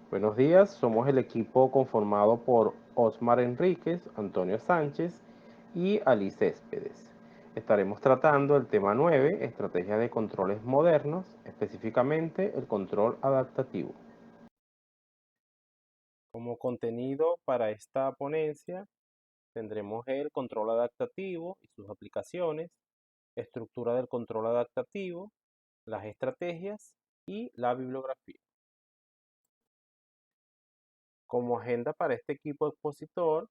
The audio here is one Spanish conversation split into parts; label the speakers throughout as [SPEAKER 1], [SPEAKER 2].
[SPEAKER 1] Buenos días, somos el equipo conformado por Osmar Enríquez, Antonio Sánchez y Ali Céspedes. Estaremos tratando el tema 9, estrategias de controles modernos, específicamente el control adaptativo. Como contenido para esta ponencia tendremos el control adaptativo y sus aplicaciones, estructura del control adaptativo, las estrategias y la bibliografía. Como agenda para este equipo expositor,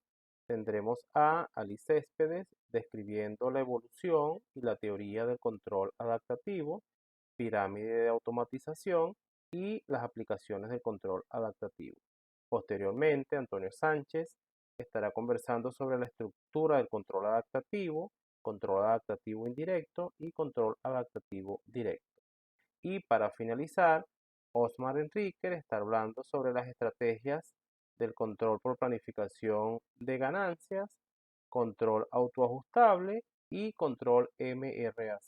[SPEAKER 1] tendremos a Ali Céspedes describiendo la evolución y la teoría del control adaptativo, pirámide de automatización y las aplicaciones del control adaptativo. Posteriormente, Antonio Sánchez estará conversando sobre la estructura del control adaptativo indirecto y control adaptativo directo. Y para finalizar, Osmar Enrique está hablando sobre las estrategias del control por planificación de ganancias, control autoajustable y control MRAC.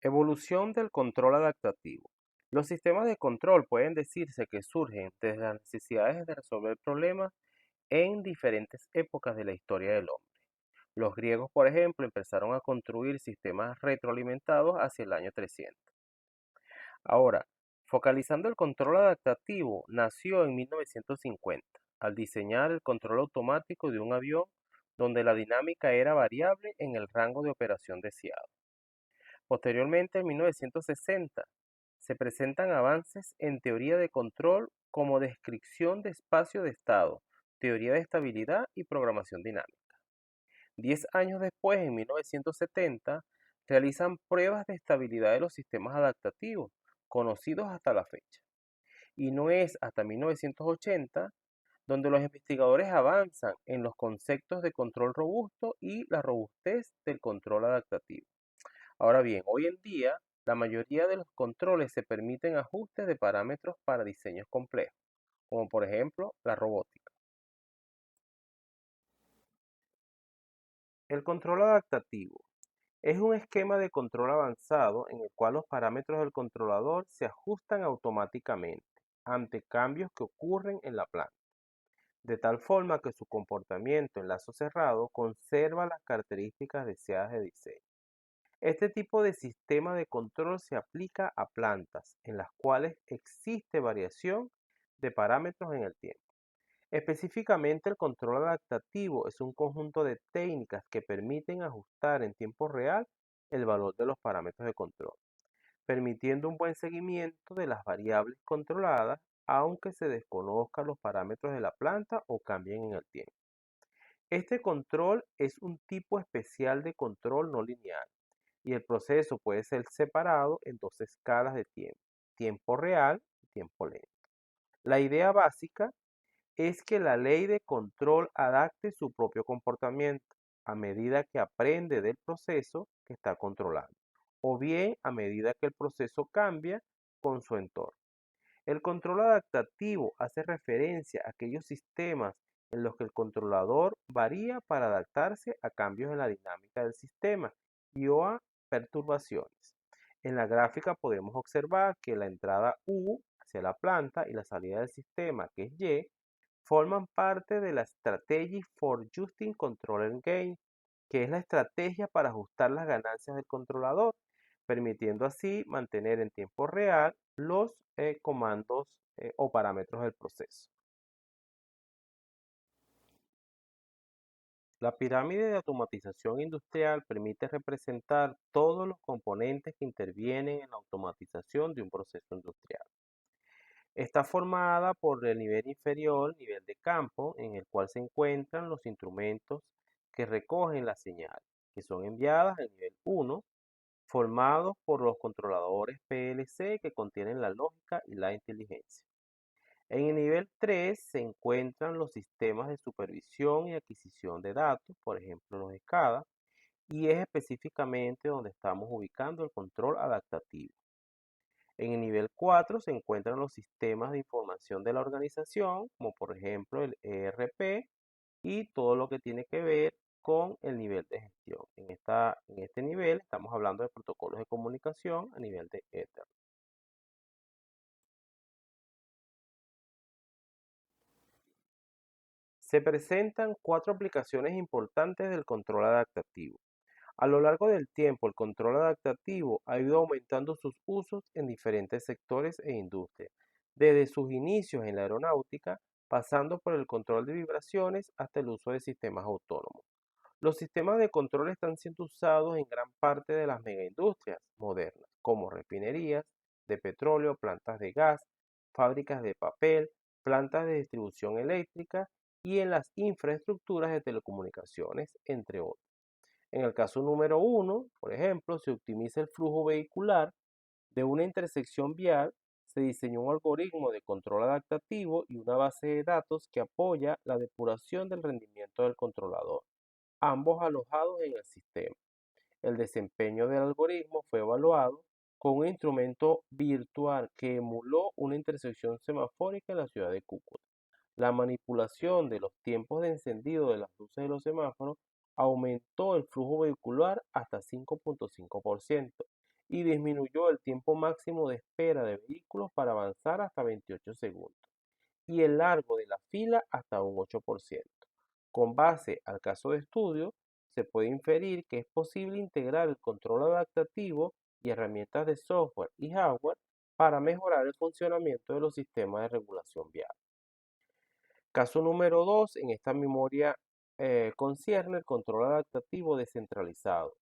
[SPEAKER 1] Evolución del control adaptativo. Los sistemas de control pueden decirse que surgen desde las necesidades de resolver problemas en diferentes épocas de la historia del hombre. Los griegos, por ejemplo, empezaron a construir sistemas retroalimentados hacia el año 300. Ahora, focalizando el control adaptativo, nació en 1950, al diseñar el control automático de un avión donde la dinámica era variable en el rango de operación deseado. Posteriormente, en 1960, se presentan avances en teoría de control como descripción de espacio de estado, teoría de estabilidad y programación dinámica. 10 años después, en 1970, realizan pruebas de estabilidad de los sistemas adaptativos, conocidos hasta la fecha. Y no es hasta 1980 donde los investigadores avanzan en los conceptos de control robusto y la robustez del control adaptativo. Ahora bien, hoy en día, la mayoría de los controles se permiten ajustes de parámetros para diseños complejos, como por ejemplo la robótica. El control adaptativo es un esquema de control avanzado en el cual los parámetros del controlador se ajustan automáticamente ante cambios que ocurren en la planta, de tal forma que su comportamiento en lazo cerrado conserva las características deseadas de diseño. Este tipo de sistema de control se aplica a plantas en las cuales existe variación de parámetros en el tiempo. Específicamente, el control adaptativo es un conjunto de técnicas que permiten ajustar en tiempo real el valor de los parámetros de control, permitiendo un buen seguimiento de las variables controladas, aunque se desconozcan los parámetros de la planta o cambien en el tiempo. Este control es un tipo especial de control no lineal y el proceso puede ser separado en dos escalas de tiempo, tiempo real y tiempo lento. La idea básica es que la ley de control adapte su propio comportamiento a medida que aprende del proceso que está controlando, o bien a medida que el proceso cambia con su entorno. El control adaptativo hace referencia a aquellos sistemas en los que el controlador varía para adaptarse a cambios en la dinámica del sistema y o a perturbaciones. En la gráfica podemos observar que la entrada U hacia la planta y la salida del sistema, que es Y, forman parte de la Strategy for Adjusting Control and Gain, que es la estrategia para ajustar las ganancias del controlador, permitiendo así mantener en tiempo real los comandos o parámetros del proceso. La pirámide de automatización industrial permite representar todos los componentes que intervienen en la automatización de un proceso industrial. Está formada por el nivel inferior, nivel de campo, en el cual se encuentran los instrumentos que recogen la señal, que son enviadas al nivel 1, formados por los controladores PLC que contienen la lógica y la inteligencia. En el nivel 3 se encuentran los sistemas de supervisión y adquisición de datos, por ejemplo los SCADA, y es específicamente donde estamos ubicando el control adaptativo. En el nivel 4 se encuentran los sistemas de información de la organización, como por ejemplo el ERP y todo lo que tiene que ver con el nivel de gestión. En este nivel estamos hablando de protocolos de comunicación a nivel de Ethernet. Se presentan cuatro aplicaciones importantes del control adaptativo. A lo largo del tiempo, el control adaptativo ha ido aumentando sus usos en diferentes sectores e industrias, desde sus inicios en la aeronáutica, pasando por el control de vibraciones hasta el uso de sistemas autónomos. Los sistemas de control están siendo usados en gran parte de las megaindustrias modernas, como refinerías de petróleo, plantas de gas, fábricas de papel, plantas de distribución eléctrica y en las infraestructuras de telecomunicaciones, entre otros. En el caso número uno, por ejemplo, se optimiza el flujo vehicular de una intersección vial, se diseñó un algoritmo de control adaptativo y una base de datos que apoya la depuración del rendimiento del controlador, ambos alojados en el sistema. El desempeño del algoritmo fue evaluado con un instrumento virtual que emuló una intersección semafórica en la ciudad de Cúcuta. La manipulación de los tiempos de encendido de las luces de los semáforos aumentó el flujo vehicular hasta 5.5% y disminuyó el tiempo máximo de espera de vehículos para avanzar hasta 28 segundos y el largo de la fila hasta un 8%. Con base al caso de estudio, se puede inferir que es posible integrar el control adaptativo y herramientas de software y hardware para mejorar el funcionamiento de los sistemas de regulación vial. Caso número 2 en esta memoria concierne el control adaptativo descentralizado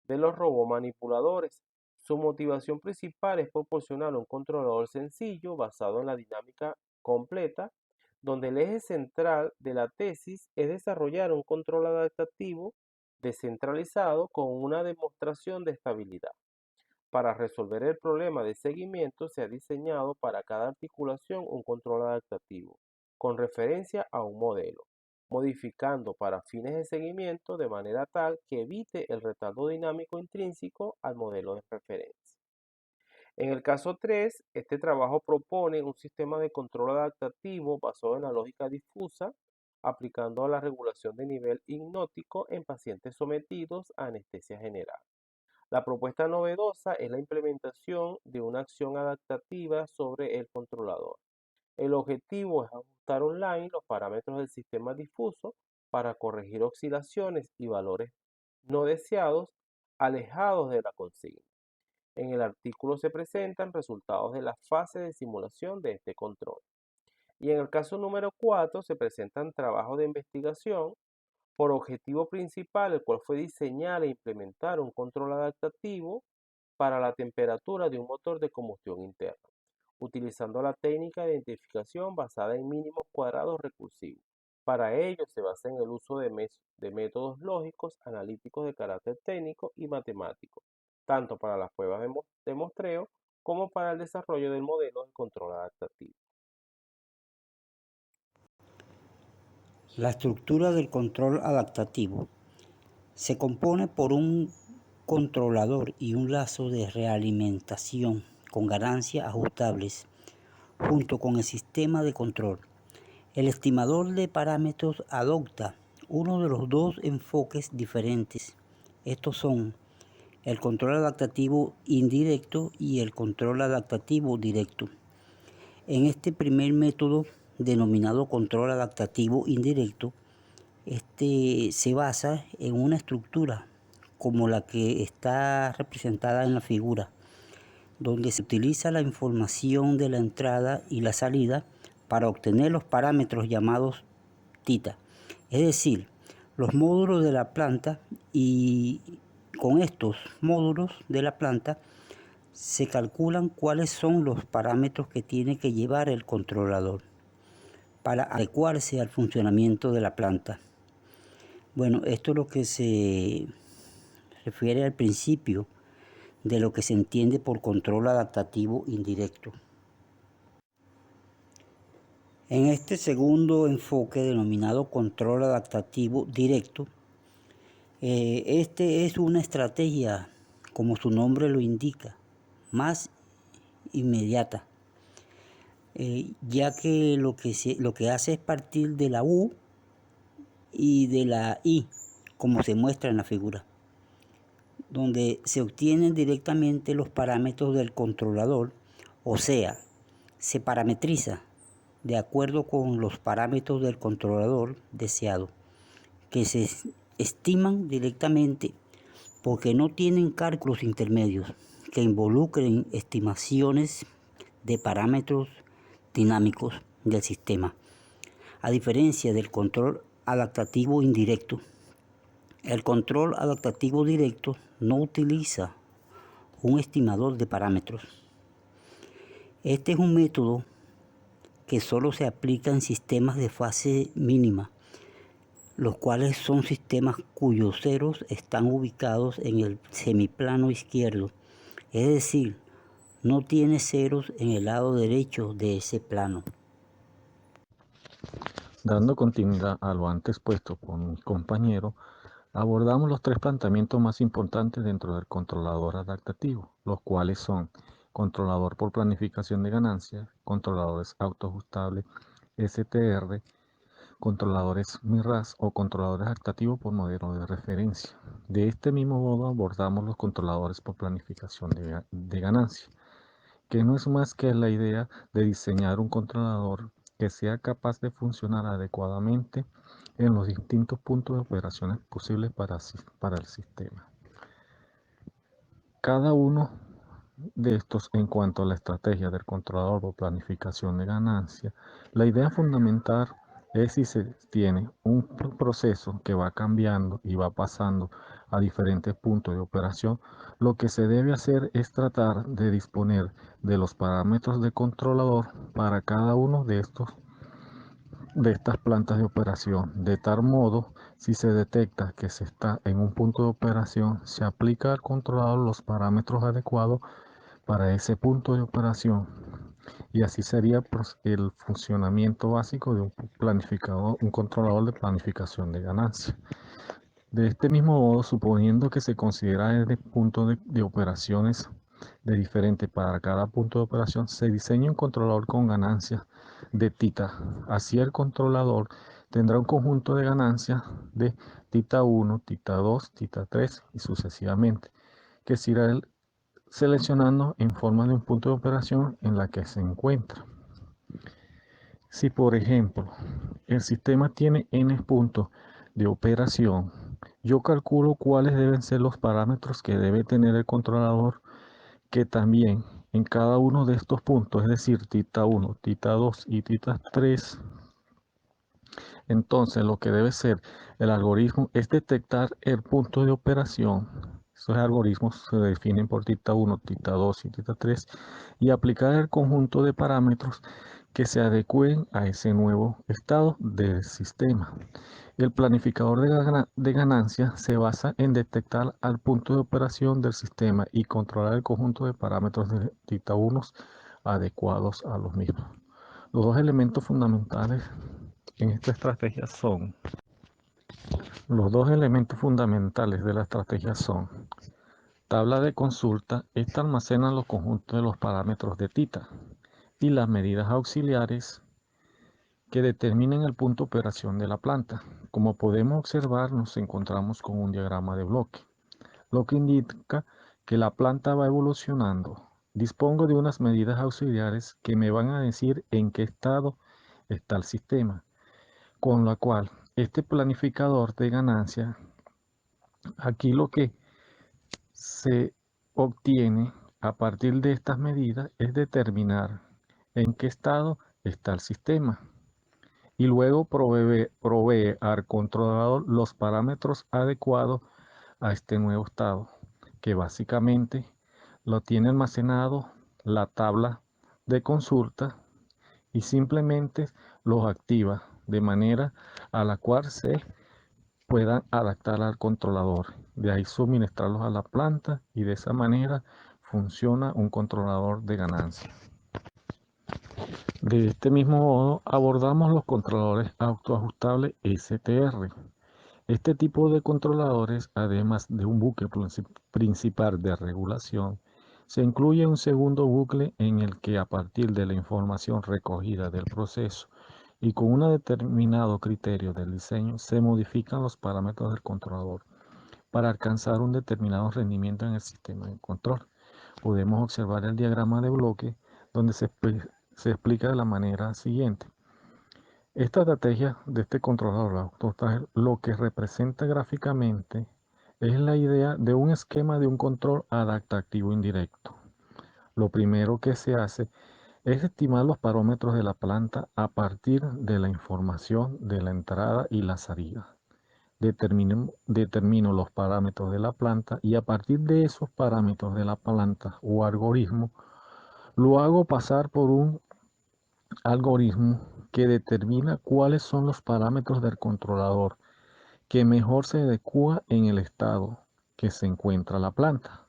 [SPEAKER 1] de los robomanipuladores. Su motivación principal es proporcionar un controlador sencillo basado en la dinámica completa, donde el eje central de la tesis es desarrollar un control adaptativo descentralizado con una demostración de estabilidad. Para resolver el problema de seguimiento se ha diseñado para cada articulación un control adaptativo, con referencia a un modelo, modificando para fines de seguimiento de manera tal que evite el retardo dinámico intrínseco al modelo de referencia. En el caso 3, este trabajo propone un sistema de control adaptativo basado en la lógica difusa, aplicando a la regulación de nivel hipnótico en pacientes sometidos a anestesia general. La propuesta novedosa es la implementación de una acción adaptativa sobre el controlador. El objetivo es ajustar online los parámetros del sistema difuso para corregir oscilaciones y valores no deseados alejados de la consigna. En el artículo se presentan resultados de la fase de simulación de este control. Y en el caso número 4 se presentan trabajos de investigación por objetivo principal, el cual fue diseñar e implementar un control adaptativo para la temperatura de un motor de combustión interna, utilizando la técnica de identificación basada en mínimos cuadrados recursivos. Para ello se basa en el uso de métodos lógicos, analíticos de carácter técnico y matemático, tanto para las pruebas de muestreo como para el desarrollo del modelo de control adaptativo.
[SPEAKER 2] La estructura del control adaptativo se compone por un controlador y un lazo de realimentación con ganancias ajustables, junto con el sistema de control. El estimador de parámetros adopta uno de los dos enfoques diferentes. Estos son el control adaptativo indirecto y el control adaptativo directo. En este primer método, denominado control adaptativo indirecto, se basa en una estructura como la que está representada en la figura, donde se utiliza la información de la entrada y la salida para obtener los parámetros llamados tita, es decir, los módulos de la planta, y con estos módulos de la planta se calculan cuáles son los parámetros que tiene que llevar el controlador para adecuarse al funcionamiento de la planta. Bueno, esto es lo que se refiere al principio de lo que se entiende por control adaptativo indirecto. En este segundo enfoque denominado control adaptativo directo, este es una estrategia, como su nombre lo indica, más inmediata, ya que lo que hace es partir de la U y de la I, como se muestra en la figura, donde se obtienen directamente los parámetros del controlador, o sea, se parametriza de acuerdo con los parámetros del controlador deseado, que se estiman directamente porque no tienen cálculos intermedios que involucren estimaciones de parámetros dinámicos del sistema. A diferencia del control adaptativo indirecto, el control adaptativo directo no utiliza un estimador de parámetros. Este es un método que solo se aplica en sistemas de fase mínima, los cuales son sistemas cuyos ceros están ubicados en el semiplano izquierdo, es decir, no tiene ceros en el lado derecho de ese plano.
[SPEAKER 3] Dando continuidad a lo antes puesto por mi compañero, abordamos los tres planteamientos más importantes dentro del controlador adaptativo, los cuales son controlador por planificación de ganancias, controladores autoajustables STR, controladores MIRAS o controladores adaptativos por modelo de referencia. De este mismo modo abordamos los controladores por planificación de ganancias, que no es más que la idea de diseñar un controlador que sea capaz de funcionar adecuadamente en los distintos puntos de operaciones posibles para el sistema. Cada uno de estos, en cuanto a la estrategia del controlador o planificación de ganancia, la idea fundamental es si se tiene un proceso que va cambiando y va pasando a diferentes puntos de operación, lo que se debe hacer es tratar de disponer de los parámetros de controlador para cada uno de estas plantas de operación. De tal modo, si se detecta que se está en un punto de operación, se aplica al controlador los parámetros adecuados para ese punto de operación. Y así sería el funcionamiento básico de un planificador, un controlador de planificación de ganancias. De este mismo modo, suponiendo que se considera el punto de operaciones de diferente para cada punto de operación, se diseña un controlador con ganancias de tita. Así el controlador tendrá un conjunto de ganancias de tita 1, tita 2, tita 3 y sucesivamente, que se irá seleccionando en forma de un punto de operación en la que se encuentra. Si por ejemplo el sistema tiene n puntos de operación, yo calculo cuáles deben ser los parámetros que debe tener el controlador, que también en cada uno de estos puntos, es decir, tita 1, tita 2 y tita 3, entonces lo que debe ser el algoritmo es detectar el punto de operación. Esos algoritmos se definen por tita 1, tita 2 y tita 3 y aplicar el conjunto de parámetros que se adecúen a ese nuevo estado del sistema. El planificador de ganancias se basa en detectar al punto de operación del sistema y controlar el conjunto de parámetros de tita 1 adecuados a los mismos. Los dos elementos fundamentales en esta estrategia son Los dos elementos fundamentales de la estrategia son tabla de consulta. Esta almacena los conjuntos de los parámetros de tita y las medidas auxiliares que determinan el punto de operación de la planta. Como podemos observar, nos encontramos con un diagrama de bloque, lo que indica que la planta va evolucionando. Dispongo de unas medidas auxiliares que me van a decir en qué estado está el sistema, con la cual este planificador de ganancia, aquí lo que se obtiene a partir de estas medidas es determinar en qué estado está el sistema y luego provee al controlador los parámetros adecuados a este nuevo estado, que básicamente lo tiene almacenado la tabla de consulta y simplemente los activa de manera a la cual se puedan adaptar al controlador. De ahí suministrarlos a la planta y de esa manera funciona un controlador de ganancia. De este mismo modo abordamos los controladores autoajustables STR. Este tipo de controladores, además de un bucle principal de regulación, se incluye un segundo bucle en el que, a partir de la información recogida del proceso y con un determinado criterio del diseño, se modifican los parámetros del controlador para alcanzar un determinado rendimiento en el sistema de control. Podemos observar el diagrama de bloque donde se se explica de la manera siguiente. Esta estrategia de este controlador total lo que representa gráficamente es la idea de un esquema de un control adaptativo indirecto. Lo primero que se hace es estimar los parámetros de la planta a partir de la información de la entrada y la salida. Determino los parámetros de la planta y a partir de esos parámetros de la planta o algoritmo, lo hago pasar por un algoritmo que determina cuáles son los parámetros del controlador que mejor se adecua en el estado que se encuentra la planta.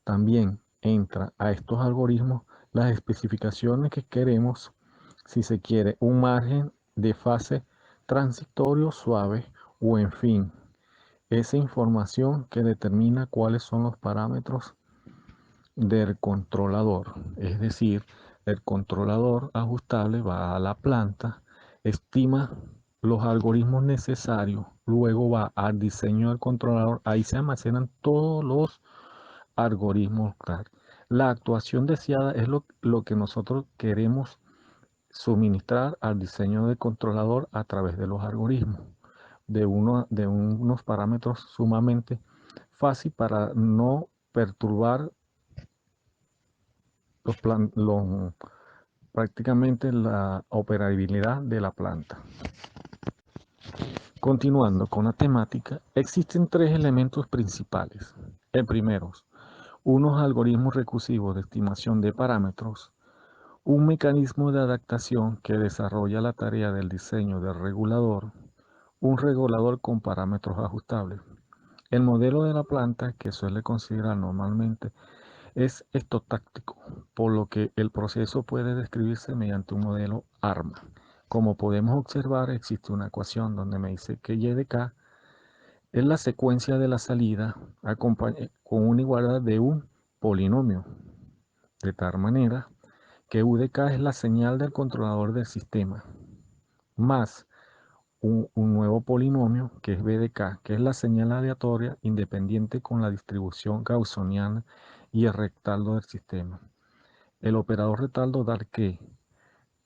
[SPEAKER 3] También entra a estos algoritmos las especificaciones que queremos, si se quiere, un margen de fase transitorio suave o en fin, esa información que determina cuáles son los parámetros del controlador. Es decir, el controlador ajustable va a la planta, estima los algoritmos necesarios, luego va al diseño del controlador, ahí se almacenan todos los algoritmos. La actuación deseada es lo que nosotros queremos suministrar al diseño del controlador a través de los algoritmos, de unos parámetros sumamente fácil para no perturbar prácticamente la operabilidad de la planta. Continuando con la temática, existen tres elementos principales. El primero, unos algoritmos recursivos de estimación de parámetros, un mecanismo de adaptación que desarrolla la tarea del diseño del regulador, un regulador con parámetros ajustables. El modelo de la planta, que suele considerar normalmente, es estotáctico, por lo que el proceso puede describirse mediante un modelo ARMA. Como podemos observar, existe una ecuación donde me dice que y de k es la secuencia de la salida con una igualdad de un polinomio, de tal manera que u de k es la señal del controlador del sistema, más un nuevo polinomio que es b de k, que es la señal aleatoria independiente con la distribución gaussiana y el respaldo del sistema. El operador respaldo da que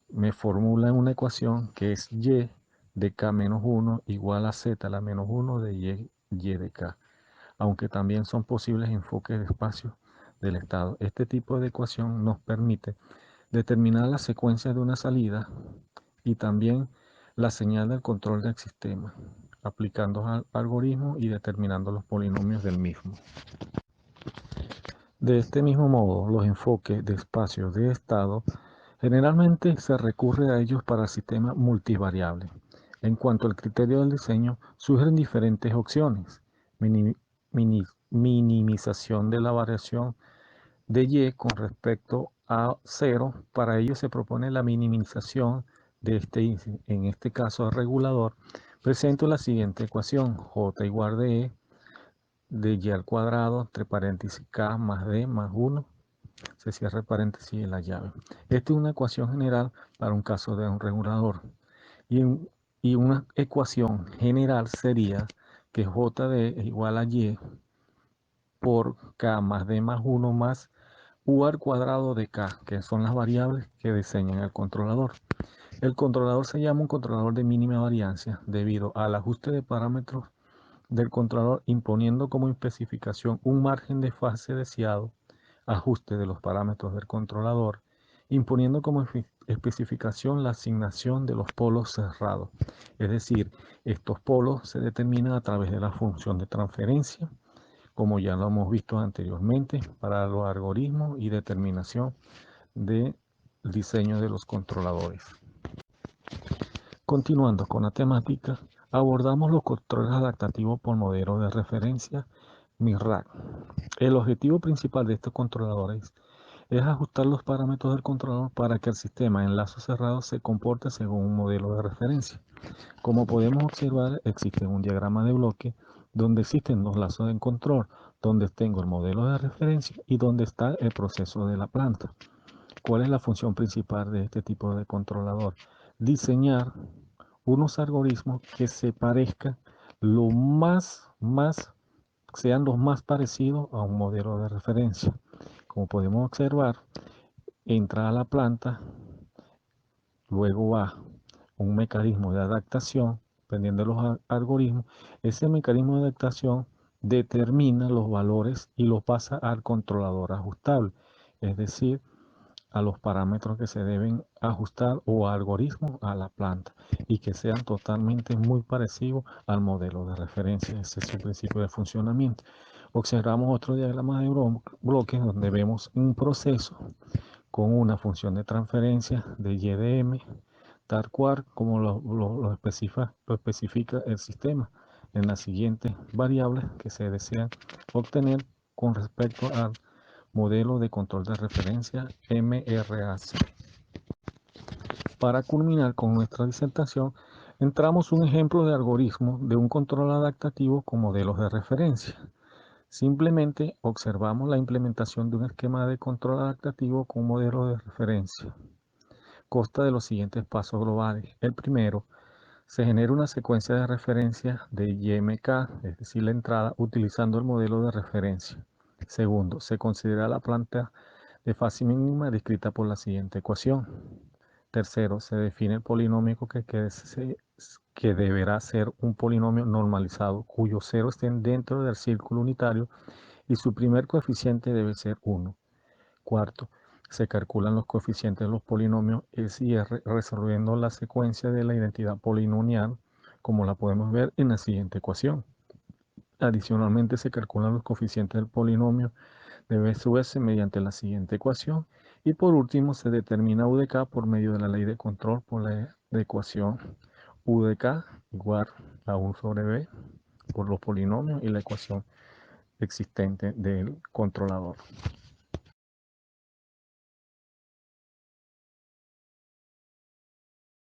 [SPEAKER 3] me formula una ecuación que es y de k menos 1 igual a z a la menos 1 de y de k, aunque también son posibles enfoques de espacio del estado. Este tipo de ecuación nos permite determinar la secuencia de una salida y también la señal del control del sistema, aplicando algoritmos y determinando los polinomios del mismo. De este mismo modo, los enfoques de espacio de estado generalmente se recurre a ellos para sistemas multivariables. En cuanto al criterio del diseño, surgen diferentes opciones. Minimización de la variación de y con respecto a 0. Para ello se propone la minimización de en este caso el regulador. Presento la siguiente ecuación: j igual de y al cuadrado entre paréntesis k más d más 1, se cierra el paréntesis y la llave. Esta es una ecuación general para un caso de un regulador. Y una ecuación general sería que j de es igual a y por k más d más 1 más u al cuadrado de k, que son las variables que diseñan el controlador. El controlador se llama un controlador de mínima variancia debido al ajuste de parámetros del controlador, imponiendo como especificación un margen de fase deseado, ajuste de los parámetros del controlador, imponiendo como especificación la asignación de los polos cerrados. Es decir, estos polos se determinan a través de la función de transferencia, como ya lo hemos visto anteriormente, para los algoritmos y determinación del diseño de los controladores. Continuando con la temática, abordamos los controles adaptativos por modelo de referencia MIRAC. El objetivo principal de estos controladores es ajustar los parámetros del controlador para que el sistema en lazos cerrados se comporte según un modelo de referencia. Como podemos observar, existe un diagrama de bloque donde existen dos lazos de control, donde tengo el modelo de referencia y donde está el proceso de la planta. ¿Cuál es la función principal de este tipo de controlador? Diseñar unos algoritmos que se parezcan sean los más parecidos a un modelo de referencia. Como podemos observar, entra a la planta, luego va un mecanismo de adaptación, dependiendo de los algoritmos. Ese mecanismo de adaptación determina los valores y los pasa al controlador ajustable, es decir, a los parámetros que se deben ajustar o algoritmos a la planta y que sean totalmente muy parecidos al modelo de referencia. Ese es su principio de funcionamiento. Observamos otro diagrama de bloques donde vemos un proceso con una función de transferencia de YDM, tal cual como lo especifica el sistema en las siguientes variables que se desean obtener con respecto al modelo de control de referencia MRAC. Para culminar con nuestra disertación, entramos un ejemplo de algoritmo de un control adaptativo con modelos de referencia. Simplemente observamos la implementación de un esquema de control adaptativo con modelo de referencia. Consta de los siguientes pasos globales. El primero, se genera una secuencia de referencia de YMK, es decir, la entrada, utilizando el modelo de referencia. Segundo, se considera la planta de fase mínima descrita por la siguiente ecuación. Tercero, se define el polinomio que deberá ser un polinomio normalizado, cuyos ceros estén dentro del círculo unitario y su primer coeficiente debe ser 1. Cuarto, se calculan los coeficientes de los polinomios S y R resolviendo la secuencia de la identidad polinomial, como la podemos ver en la siguiente ecuación. Adicionalmente, se calculan los coeficientes del polinomio de B sub S mediante la siguiente ecuación. Y por último, se determina U de K por medio de la ley de control por la ecuación U de K igual a 1 sobre B por los polinomios y la ecuación existente del controlador.